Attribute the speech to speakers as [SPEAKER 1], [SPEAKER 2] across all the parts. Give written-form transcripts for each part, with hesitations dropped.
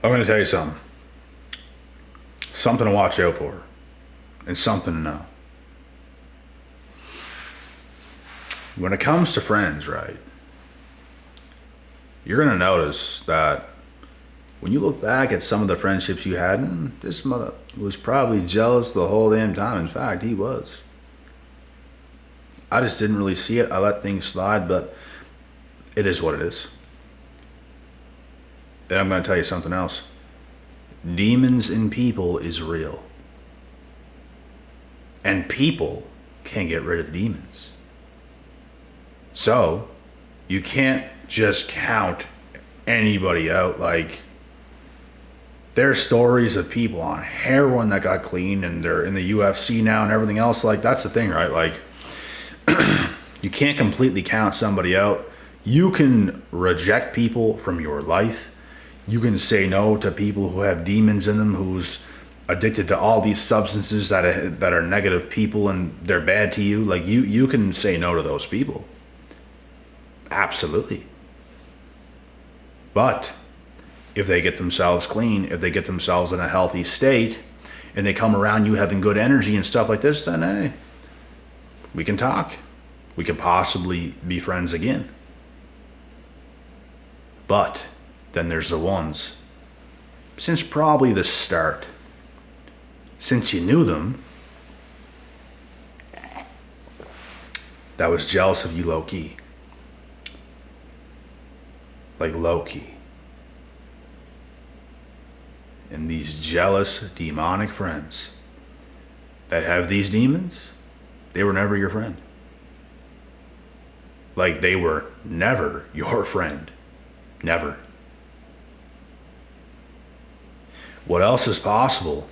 [SPEAKER 1] I'm going to tell you something. Something to watch out for, and something to know. When it comes to friends, right, you're going to notice that when you look back at some of the friendships you had, this mother was probably jealous the whole damn time. In fact, he was. I just didn't really see it. I let things slide, but it is what it is. And I'm going to tell you something else. Demons in people is real. And people can't get rid of demons. So, you can't just count anybody out. Like, there's stories of people on heroin that got clean and they're in the UFC now and everything else. Like, that's the thing, right? Like, you can't completely count somebody out. You can reject people from your life. You can say no to people who have demons in them, who's addicted to all these substances that are negative people and they're bad to you. Like, you can say no to those people. Absolutely. But if they get themselves clean, if they get themselves in a healthy state, and they come around you having good energy and stuff like this, then hey, we can talk. We could possibly be friends again. But then there's the ones, since probably the start, since you knew them, that was jealous of you low-key. Like low-key. And these jealous, demonic friends that have these demons, they were never your friend. Like, they were never your friend. Never. What else is possible?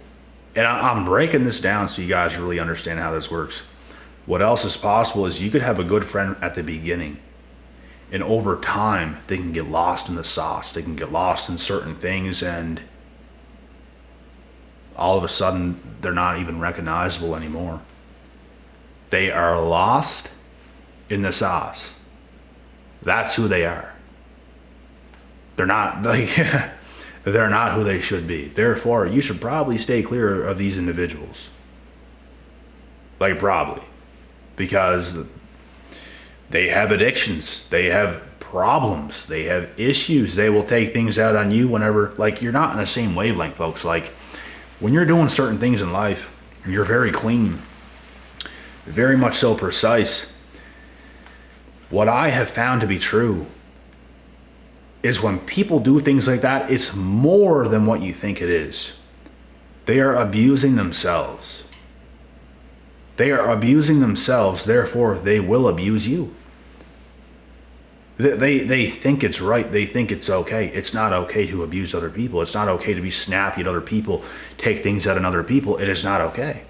[SPEAKER 1] And I'm breaking this down so you guys really understand how this works. What else is possible is you could have a good friend at the beginning, and over time they can get lost in the sauce. They can get lost in certain things, and all of a sudden they're not even recognizable anymore. They are lost in the sauce. That's who they are. They're not like they're not who they should be. Therefore, you should probably stay clear of these individuals. Like, probably. Because they have addictions. They have problems. They have issues. They will take things out on you whenever, like, you're not in the same wavelength, folks. Like, when you're doing certain things in life, you're very clean, very much so precise. What I have found to be true is when people do things like that, it's more than what you think it is. They are abusing themselves. They are abusing themselves, therefore they will abuse you. They think it's right. They think it's okay. It's not okay to abuse other people. It's not okay to be snappy at other people, take things out on other people. It is not okay.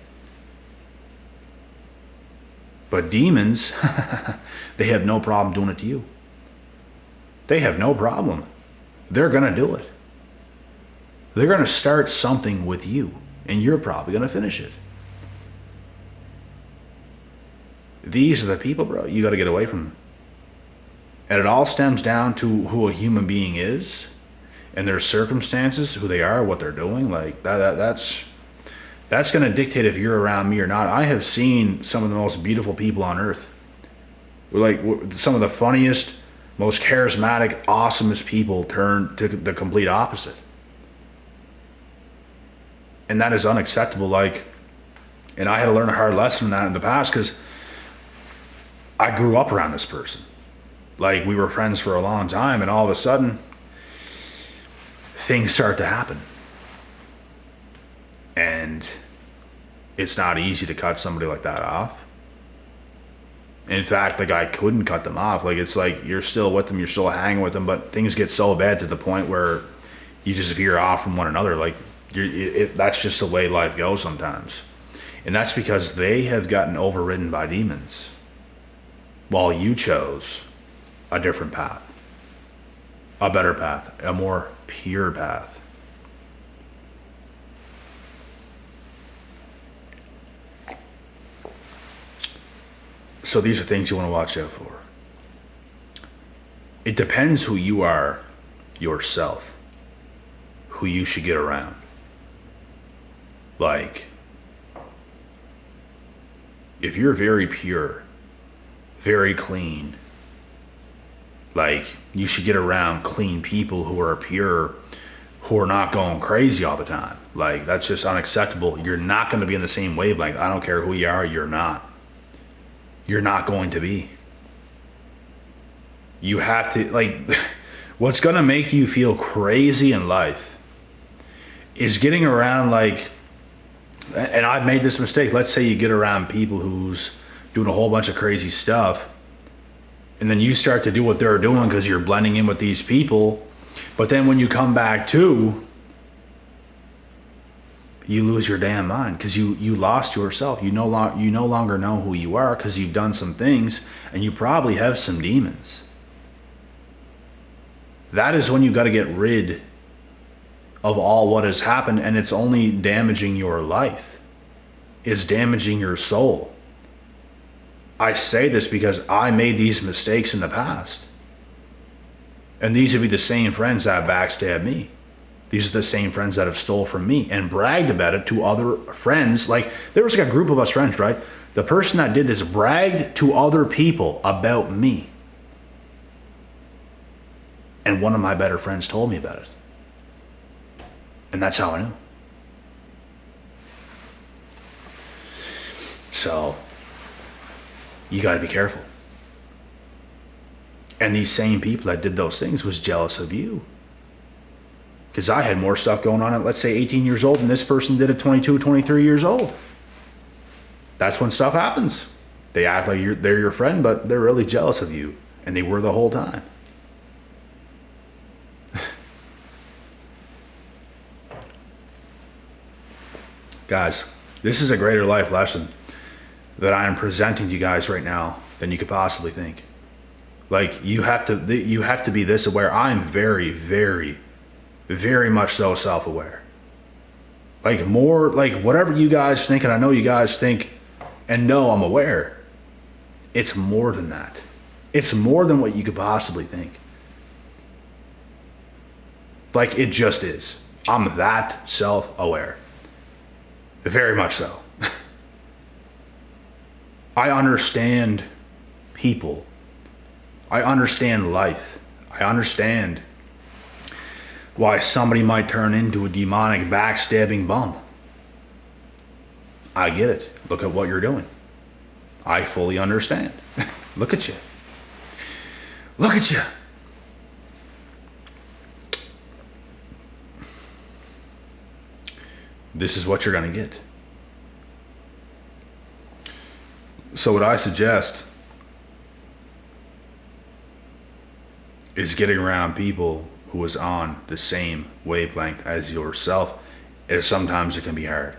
[SPEAKER 1] But demons, they have no problem doing it to you. They have no problem. They're going to do it. They're going to start something with you, and you're probably going to finish it. These are the people, bro, you got to get away from them. And it all stems down to who a human being is and their circumstances, who they are, what they're doing. Like, that's going to dictate if you're around me or not. I have seen some of the most beautiful people on earth. Like, some of the funniest, most charismatic, awesomest people turn to the complete opposite. And that is unacceptable. Like, and I had to learn a hard lesson in that in the past, because I grew up around this person. Like, we were friends for a long time, and all of a sudden, things start to happen. And it's not easy to cut somebody like that off. In fact, like, I couldn't cut them off. Like, it's like you're still with them, you're still hanging with them, but things get so bad to the point where you just veer off from one another. Like, that's just the way life goes sometimes. And that's because they have gotten overridden by demons, while you chose a different path, a better path, a more pure path. So these are things you want to watch out for. It depends who you are yourself, who you should get around. Like, if you're very pure, very clean, like, you should get around clean people who are pure, who are not going crazy all the time. Like, that's just unacceptable. You're not going to be in the same wavelength. I don't care who you are, you're not. You're not going to be. You have to, like, what's going to make you feel crazy in life is getting around, like, and I've made this mistake. Let's say you get around people who's doing a whole bunch of crazy stuff, and then you start to do what they're doing because you're blending in with these people. But then when you come back to, you lose your damn mind because you lost yourself. You no longer know who you are because you've done some things, and you probably have some demons. That is when you got to get rid of all what has happened, and it's only damaging your life. It's damaging your soul. I say this because I made these mistakes in the past. And these would be the same friends that backstabbed me. These are the same friends that have stole from me and bragged about it to other friends. Like, there was like a group of us friends, right? The person that did this bragged to other people about me. And one of my better friends told me about it. And that's how I knew. So, you got to be careful. And these same people that did those things was jealous of you. Because I had more stuff going on at, let's say, 18 years old, and this person did at 22, 23 years old. That's when stuff happens. They act like they're your friend, but they're really jealous of you. And they were the whole time. Guys, this is a greater life lesson that I am presenting to you guys right now than you could possibly think. Like, you have to be this aware. I'm very, very, very much so self-aware. Like, more, like, whatever you guys think, and I know you guys think and know I'm aware, it's more than that. It's more than what you could possibly think. Like, it just is. I'm that self-aware. Very much so. I understand people. I understand life. I understand why somebody might turn into a demonic backstabbing bum. I get it. Look at what you're doing. I fully understand. Look at you. Look at you. This is what you're going to get. So what I suggest is getting around people who is on the same wavelength as yourself. And sometimes it can be hard.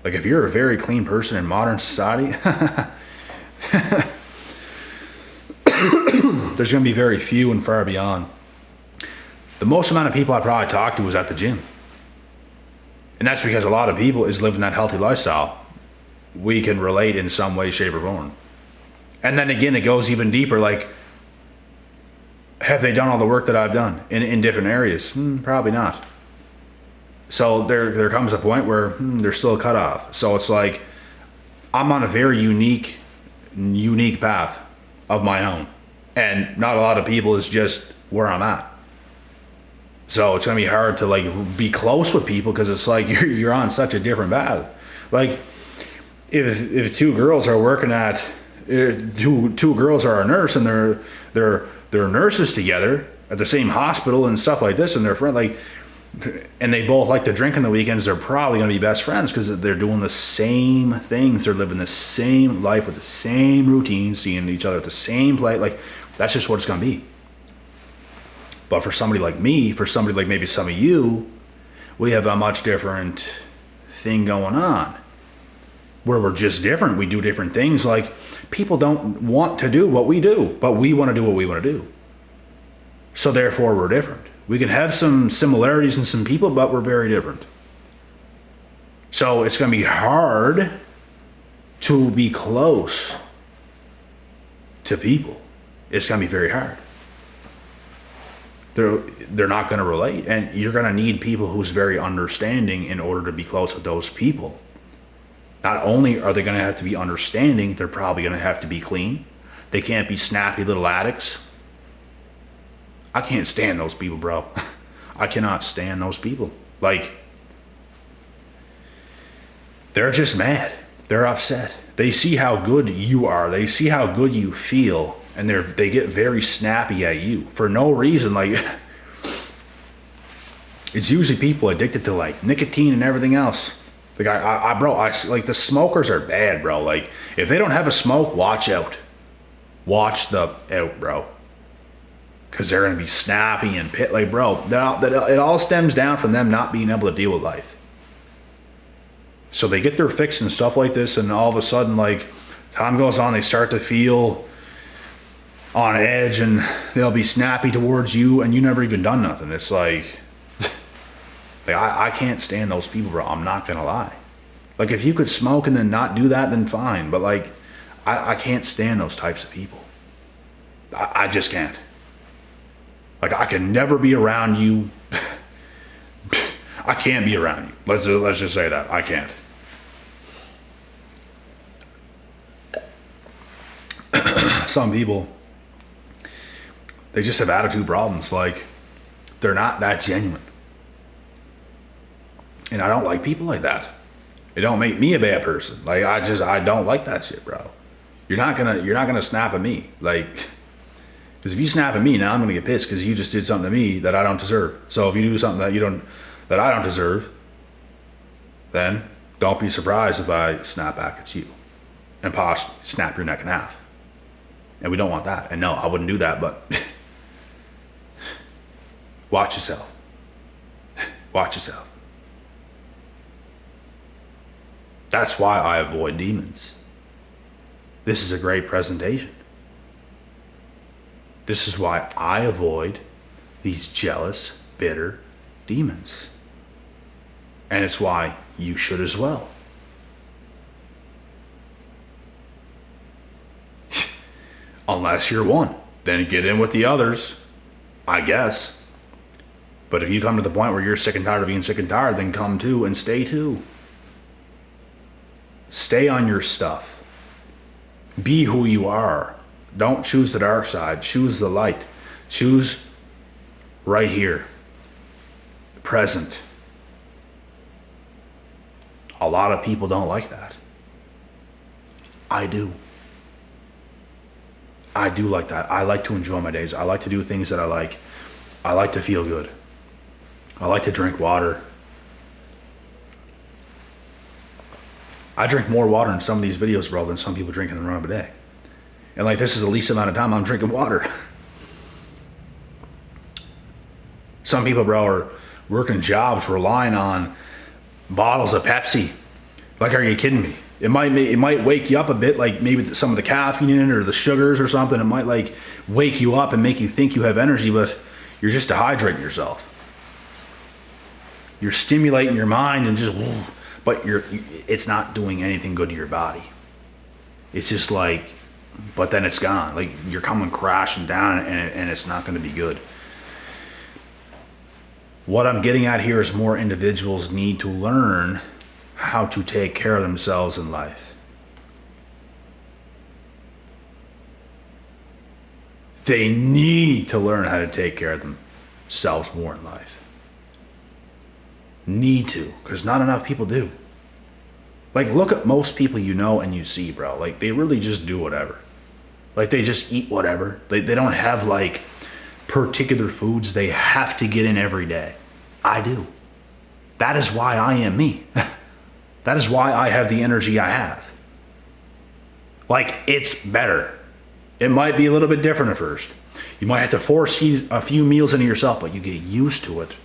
[SPEAKER 1] Like, if you're a very clean person in modern society, there's going to be very few and far beyond. The most amount of people I probably talked to was at the gym. And that's because a lot of people is living that healthy lifestyle. We can relate in some way, shape, or form. And then again, it goes even deeper. Like, have they done all the work that I've done in different areas? Probably not. So there comes a point where there's still a cutoff. So it's like, I'm on a very unique path of my own. And not a lot of people is just where I'm at. So it's going to be hard to, like, be close with people because it's like you're on such a different path. Like, if two girls are working at, two girls are a nurse and they're nurses together at the same hospital and stuff like this, and they're friends, like, and they both like to drink on the weekends, they're probably going to be best friends because they're doing the same things. They're living the same life with the same routine, seeing each other at the same place. Like, that's just what it's going to be. But for somebody like me, for somebody like maybe some of you, we have a much different thing going on. Where we're just different. We do different things. Like, people don't want to do what we do, but we want to do what we want to do. So therefore, we're different. We can have some similarities in some people, but we're very different. So it's going to be hard to be close to people. It's going to be very hard. they're not going to relate. And you're going to need people who's very understanding in order to be close with those people. Not only are they going to have to be understanding, they're probably going to have to be clean. They can't be snappy little addicts. I can't stand those people, bro. I cannot stand those people. Like, they're just mad. They're upset. They see how good you are. They see how good you feel. And they get very snappy at you for no reason. Like, it's usually people addicted to like nicotine and everything else. Like like the smokers are bad, bro. Like, if they don't have a smoke, watch out. Watch out, bro. Because they're going to be snappy and like, bro, it all stems down from them not being able to deal with life. So they get their fix and stuff like this, and all of a sudden, like, time goes on, they start to feel on edge, and they'll be snappy towards you, and you never even done nothing. It's like I can't stand those people, bro. I'm not going to lie. Like, if you could smoke and then not do that, then fine. But, like, I can't stand those types of people. I just can't. Like, I can never be around you. I can't be around you. Let's just say that. I can't. Some people, they just have attitude problems. Like, they're not that genuine. And I don't like people like that. It don't make me a bad person. Like, I don't like that shit, bro. You're not gonna snap at me. Like, because if you snap at me, now I'm gonna get pissed because you just did something to me that I don't deserve. So if you do something that I don't deserve, then don't be surprised if I snap back at you and possibly snap your neck in half. And we don't want that. And no, I wouldn't do that, but watch yourself. Watch yourself. That's why I avoid demons. This is a great presentation. This is why I avoid these jealous, bitter demons. And it's why you should as well. Unless you're one. Then get in with the others, I guess. But if you come to the point where you're sick and tired of being sick and tired, then come too and stay too. Stay on your stuff. Be who you are. Don't choose the dark side. Choose the light. Choose right here. Present. A lot of people don't like that. I do. I do like that. I like to enjoy my days. I like to do things that I like. I like to feel good. I like to drink water. I drink more water in some of these videos, bro, than some people drink in the run of a day. And like, this is the least amount of time I'm drinking water. Some people, bro, are working jobs relying on bottles of Pepsi. Like, are you kidding me? It might wake you up a bit, like maybe some of the caffeine in it or the sugars or something. It might like wake you up and make you think you have energy, but you're just dehydrating yourself. You're stimulating your mind and just, but it's not doing anything good to your body. It's just like, but then it's gone. Like, you're coming crashing down and it's not going to be good. What I'm getting at here is more individuals need to learn how to take care of themselves in life. They need to learn how to take care of themselves more in life. Need to, because not enough people do. Like, look at most people you know and you see, bro. Like, they really just do whatever. Like, they just eat whatever. They don't have, like, particular foods they have to get in every day. I do. That is why I am me. That is why I have the energy I have. Like, it's better. It might be a little bit different at first. You might have to force a few meals into yourself, but you get used to it.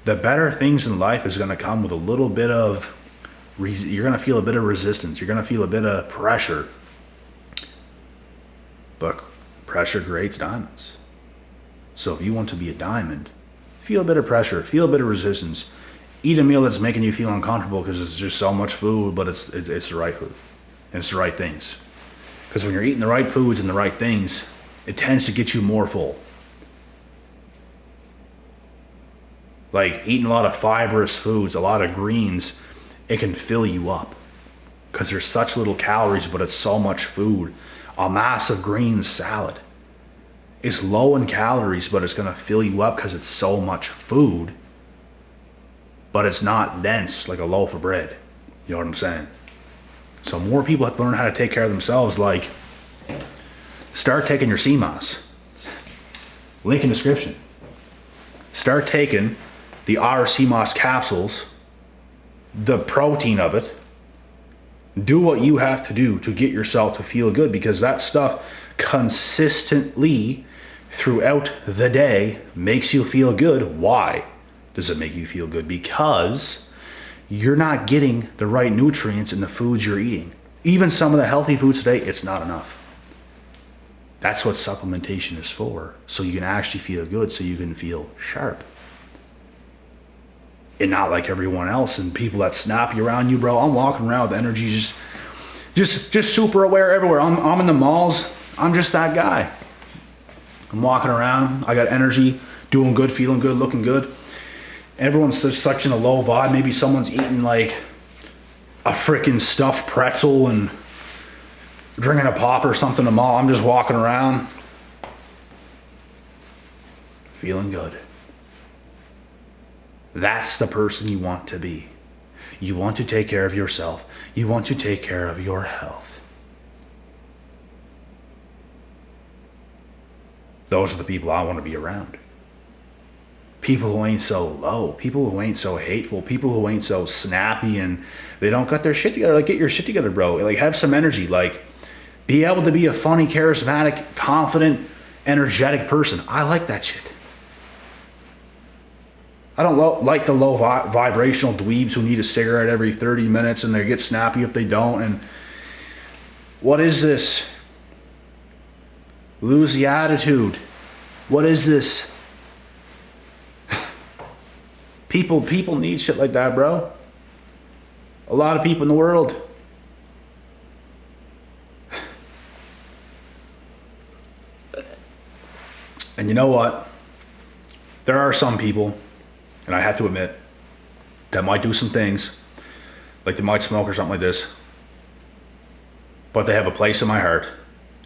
[SPEAKER 1] The better things in life is going to come with a little bit of, you're going to feel a bit of resistance. You're going to feel a bit of pressure. But pressure creates diamonds. So if you want to be a diamond, feel a bit of pressure, feel a bit of resistance. Eat a meal that's making you feel uncomfortable because it's just so much food, but it's the right food. And it's the right things. Because when you're eating the right foods and the right things, it tends to get you more full. Like eating a lot of fibrous foods, a lot of greens, it can fill you up because there's such little calories, but it's so much food. A massive green salad is low in calories, but it's going to fill you up because it's so much food, but it's not dense like a loaf of bread. You know what I'm saying? So more people have to learn how to take care of themselves. Like, start taking your CMOS. Link in description. Start taking the CMOS capsules, the protein of it. Do what you have to do to get yourself to feel good, because that stuff consistently throughout the day makes you feel good. Why does it make you feel good? Because you're not getting the right nutrients in the foods you're eating. Even some of the healthy foods today, it's not enough. That's what supplementation is for, so you can actually feel good, so you can feel sharp. And not like everyone else and people that snappy around you, bro. I'm walking around with energy, just super aware everywhere. I'm in the malls. I'm just that guy. I'm walking around. I got energy, doing good, feeling good, looking good. Everyone's just such in a low vibe. Maybe someone's eating like a freaking stuffed pretzel and drinking a pop or something in the mall. I'm just walking around, feeling good. That's the person you want to be. You want to take care of yourself. You want to take care of your health. Those are the people I want to be around. People who ain't so low. People who ain't so hateful. People who ain't so snappy and they don't got their shit together. Like, get your shit together, bro. Like, have some energy. Like, be able to be a funny, charismatic, confident, energetic person. I like that shit. I don't like the low vibrational dweebs who need a cigarette every 30 minutes and they get snappy if they don't. And what is this? Lose the attitude. What is this? People need shit like that, bro. A lot of people in the world. And you know what? There are some people, and I have to admit, that might do some things, like they might smoke or something like this, but they have a place in my heart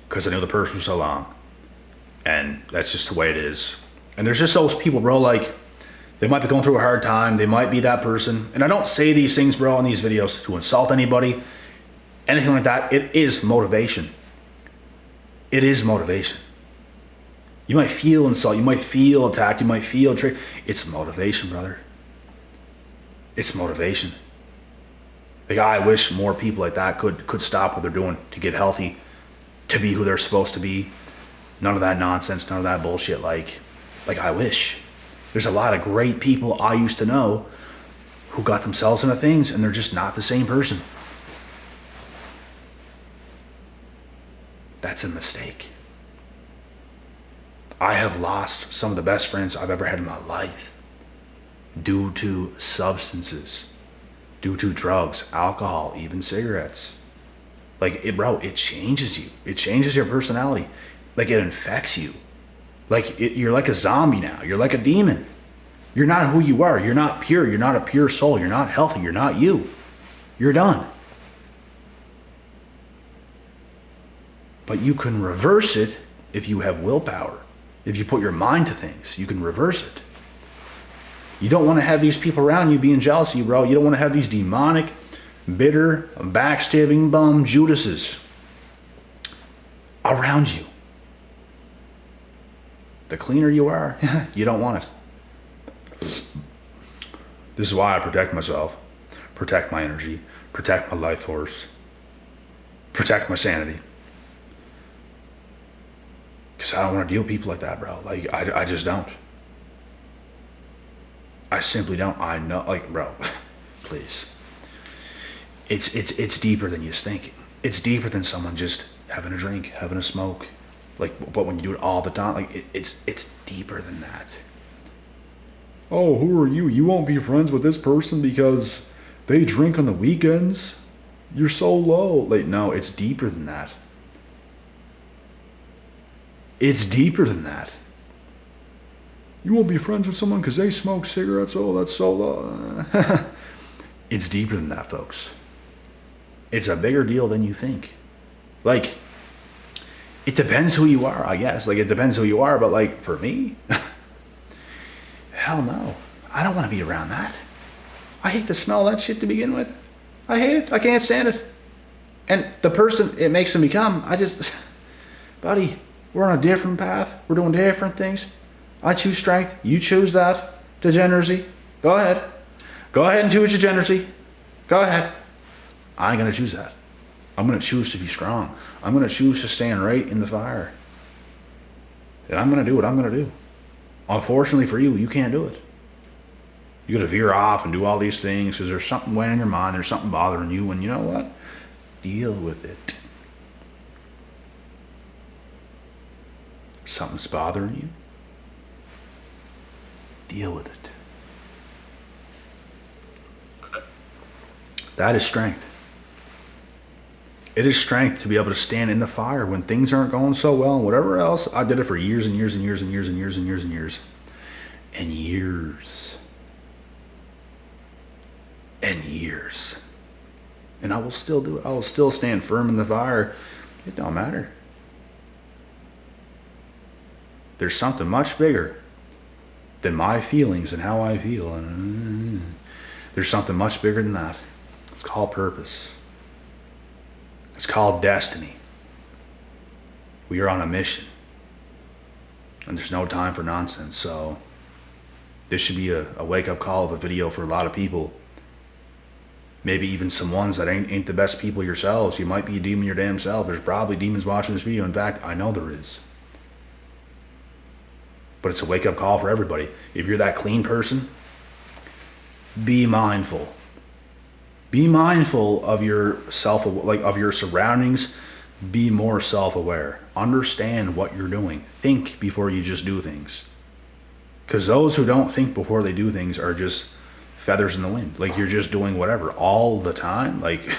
[SPEAKER 1] because I knew the person for so long, and that's just the way it is. And there's just those people, bro, like, they might be going through a hard time, they might be that person, and I don't say these things, bro, in these videos to insult anybody, anything like that. It is motivation. It is motivation. You might feel insult, you might feel attacked, you might feel tricked. It's motivation, brother. It's motivation. Like, I wish more people like that could stop what they're doing to get healthy, to be who they're supposed to be. None of that nonsense, none of that bullshit. Like I wish. There's a lot of great people I used to know who got themselves into things and they're just not the same person. That's a mistake. I have lost some of the best friends I've ever had in my life due to substances, due to drugs, alcohol, even cigarettes. Like, it changes you. It changes your personality. Like, it infects you. Like, you're like a zombie now. You're like a demon. You're not who you are. You're not pure. You're not a pure soul. You're not healthy. You're not you. You're done. But you can reverse it if you have willpower. If you put your mind to things, you can reverse it. You don't want to have these people around you being jealous of you, bro. You don't want to have these demonic, bitter, backstabbing bum Judases around you. The cleaner you are, you don't want it. This is why I protect myself, protect my energy, protect my life force, protect my sanity. Because I don't want to deal with people like that, bro. Like, I just don't. I simply don't. I know, like, bro, please. It's deeper than you're thinking. It's deeper than someone just having a drink, having a smoke. Like, but when you do it all the time, like, it's deeper than that. Oh, who are you? You won't be friends with this person because they drink on the weekends? You're so low. Like, no, it's deeper than that. It's deeper than that. You won't be friends with someone because they smoke cigarettes. Oh, that's so low. It's deeper than that, folks. It's a bigger deal than you think. Like, it depends who you are, I guess. Like, it depends who you are, but like, for me, hell no. I don't want to be around that. I hate the smell of that shit to begin with. I hate it. I can't stand it. And the person it makes them become, buddy, we're on a different path. We're doing different things. I choose strength. You choose that. Degeneracy. Go ahead. Go ahead and choose degeneracy. Go ahead. I ain't going to choose that. I'm going to choose to be strong. I'm going to choose to stand right in the fire. And I'm going to do what I'm going to do. Unfortunately for you, you can't do it. You got to veer off and do all these things because there's something weighing in your mind. There's something bothering you. And you know what? Deal with it. Something's bothering you. Deal with it. That is strength. It is strength to be able to stand in the fire when things aren't going so well and whatever else. I did it for years and years and years and years and years and years and years and years and years. And I will still do it. I will still stand firm in the fire. It don't matter. There's something much bigger than my feelings and how I feel. And there's something much bigger than that. It's called purpose. It's called destiny. We are on a mission. And there's no time for nonsense. So this should be a wake-up call of a video for a lot of people. Maybe even some ones that ain't the best people yourselves. You might be a demon your damn self. There's probably demons watching this video. In fact, I know there is. But it's a wake-up call for everybody. If you're that clean person, be mindful. Be mindful of your of your surroundings. Be more self-aware. Understand what you're doing. Think before you just do things. Because those who don't think before they do things are just feathers in the wind. Like, you're just doing whatever all the time. Like,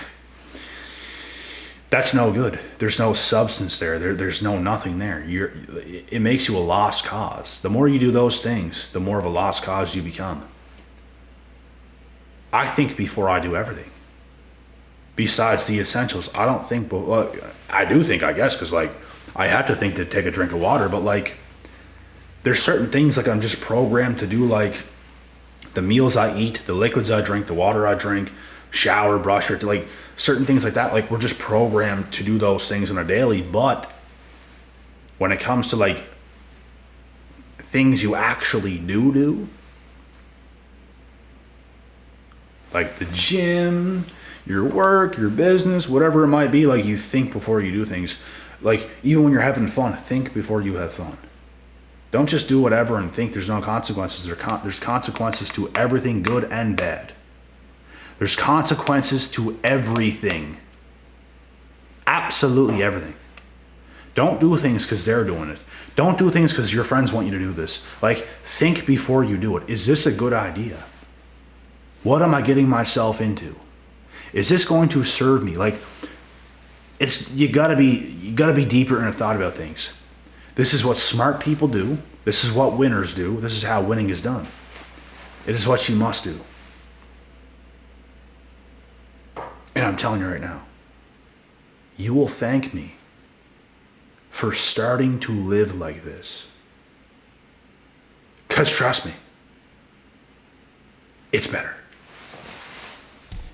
[SPEAKER 1] that's no good. There's no substance there. There's no nothing there. It makes you a lost cause. The more you do those things, the more of a lost cause you become. I think before I do everything. Besides the essentials, I don't think, well, I do think, I guess, because like I have to think to take a drink of water, but like there's certain things like I'm just programmed to do, like the meals I eat, the liquids I drink, the water I drink, shower, brush, or like certain things like that. Like, we're just programmed to do those things on a daily. But when it comes to like things you actually do, like the gym, your work, your business, whatever it might be, like, you think before you do things. Like, even when you're having fun, think before you have fun. Don't just do whatever and think there's no consequences. There's consequences to everything, good and bad. There's consequences to everything. Absolutely everything. Don't do things because they're doing it. Don't do things because your friends want you to do this. Like, think before you do it. Is this a good idea? What am I getting myself into? Is this going to serve me? Like, you gotta be deeper in a thought about things. This is what smart people do. This is what winners do. This is how winning is done. It is what you must do. And I'm telling you right now, you will thank me for starting to live like this. Because trust me, it's better.